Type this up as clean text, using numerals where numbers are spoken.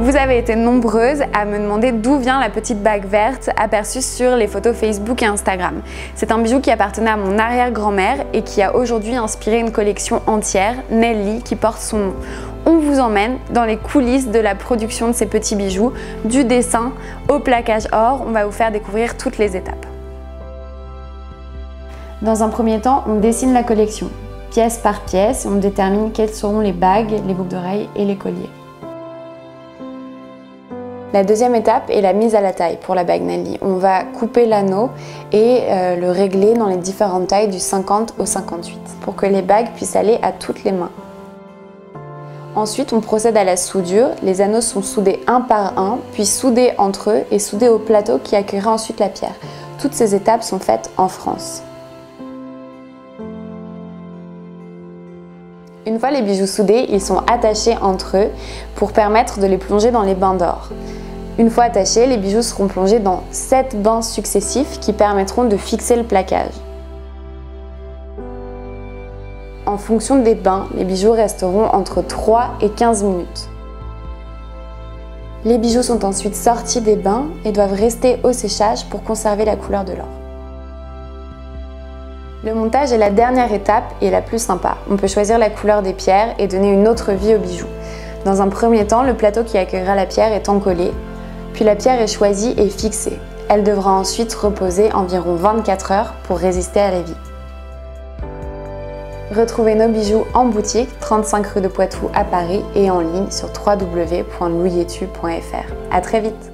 Vous avez été nombreuses à me demander d'où vient la petite bague verte aperçue sur les photos Facebook et Instagram. C'est un bijou qui appartenait à mon arrière-grand-mère et qui a aujourd'hui inspiré une collection entière, Nelly, qui porte son nom. On vous emmène dans les coulisses de la production de ces petits bijoux, du dessin au plaquage or. On va vous faire découvrir toutes les étapes. Dans un premier temps, on dessine la collection, pièce par pièce, et on détermine quelles seront les bagues, les boucles d'oreilles et les colliers. La deuxième étape est la mise à la taille pour la bague Nelly. On va couper l'anneau et le régler dans les différentes tailles du 50 au 58 pour que les bagues puissent aller à toutes les mains. Ensuite, on procède à la soudure. Les anneaux sont soudés un par un, puis soudés entre eux et soudés au plateau qui accueillera ensuite la pierre. Toutes ces étapes sont faites en France. Une fois les bijoux soudés, ils sont attachés entre eux pour permettre de les plonger dans les bains d'or. Une fois attachés, les bijoux seront plongés dans 7 bains successifs qui permettront de fixer le plaquage. En fonction des bains, les bijoux resteront entre 3 et 15 minutes. Les bijoux sont ensuite sortis des bains et doivent rester au séchage pour conserver la couleur de l'or. Le montage est la dernière étape et la plus sympa. On peut choisir la couleur des pierres et donner une autre vie aux bijoux. Dans un premier temps, le plateau qui accueillera la pierre est encollé, puis la pierre est choisie et fixée. Elle devra ensuite reposer environ 24 heures pour résister à la vie. Retrouvez nos bijoux en boutique, 35 rue de Poitou à Paris et en ligne sur www.louietu.fr. À très vite!